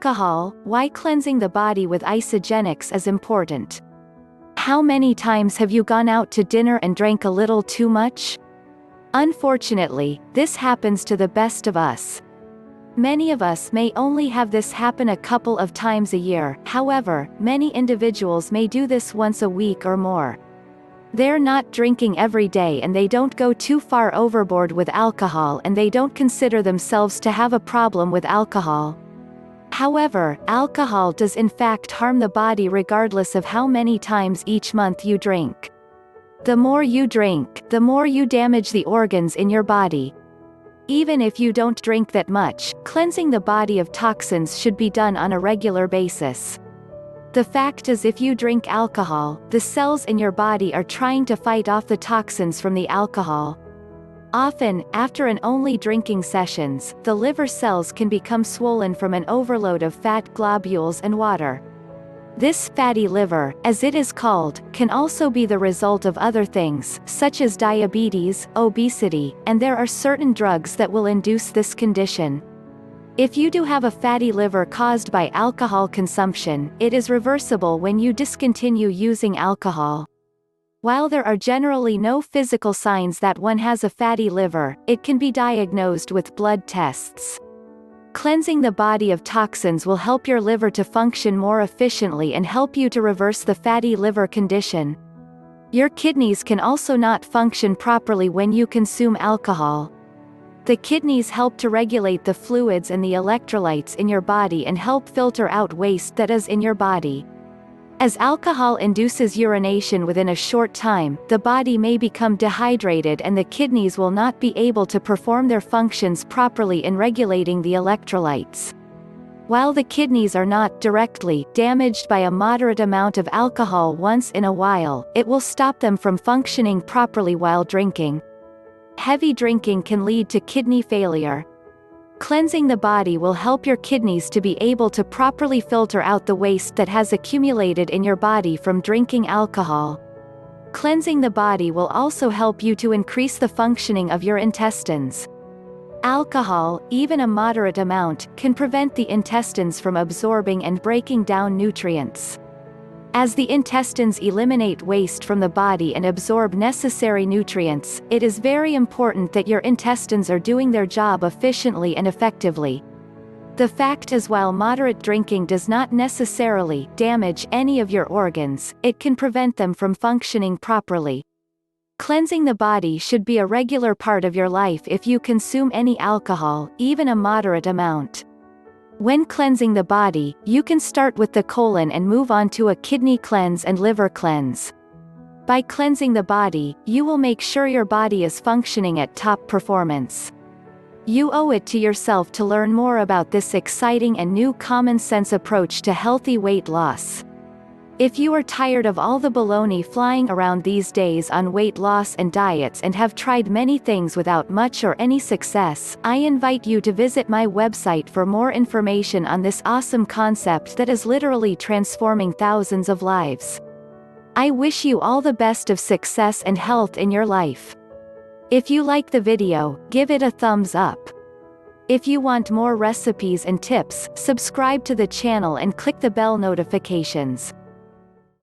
Alcohol. Why cleansing the body with Isagenix is important. How many times have you gone out to dinner and drank a little too much? Unfortunately, this happens to the best of us. Many of us may only have this happen a couple of times a year, however, many individuals may do this once a week or more. They're not drinking every day and they don't go too far overboard with alcohol and they don't consider themselves to have a problem with alcohol. However, alcohol does in fact harm the body regardless of how many times each month you drink. The more you drink, the more you damage the organs in your body. Even if you don't drink that much, cleansing the body of toxins should be done on a regular basis. The fact is, if you drink alcohol, the cells in your body are trying to fight off the toxins from the alcohol. Often, after an only drinking sessions, the liver cells can become swollen from an overload of fat globules and water. This fatty liver, as it is called, can also be the result of other things, such as diabetes, obesity, and there are certain drugs that will induce this condition. If you do have a fatty liver caused by alcohol consumption, it is reversible when you discontinue using alcohol. While there are generally no physical signs that one has a fatty liver, it can be diagnosed with blood tests. Cleansing the body of toxins will help your liver to function more efficiently and help you to reverse the fatty liver condition. Your kidneys can also not function properly when you consume alcohol. The kidneys help to regulate the fluids and the electrolytes in your body and help filter out waste that is in your body. As alcohol induces urination within a short time, the body may become dehydrated and the kidneys will not be able to perform their functions properly in regulating the electrolytes. While the kidneys are not directly damaged by a moderate amount of alcohol once in a while, it will stop them from functioning properly while drinking. Heavy drinking can lead to kidney failure. Cleansing the body will help your kidneys to be able to properly filter out the waste that has accumulated in your body from drinking alcohol. Cleansing the body will also help you to increase the functioning of your intestines. Alcohol, even a moderate amount, can prevent the intestines from absorbing and breaking down nutrients. As the intestines eliminate waste from the body and absorb necessary nutrients, it is very important that your intestines are doing their job efficiently and effectively. The fact is, while moderate drinking does not necessarily damage any of your organs, it can prevent them from functioning properly. Cleansing the body should be a regular part of your life if you consume any alcohol, even a moderate amount. When cleansing the body, you can start with the colon and move on to a kidney cleanse and liver cleanse. By cleansing the body, you will make sure your body is functioning at top performance. You owe it to yourself to learn more about this exciting and new common-sense approach to healthy weight loss. If you are tired of all the baloney flying around these days on weight loss and diets and have tried many things without much or any success, I invite you to visit my website for more information on this awesome concept that is literally transforming thousands of lives. I wish you all the best of success and health in your life. If you like the video, give it a thumbs up. If you want more recipes and tips, subscribe to the channel and click the bell notifications.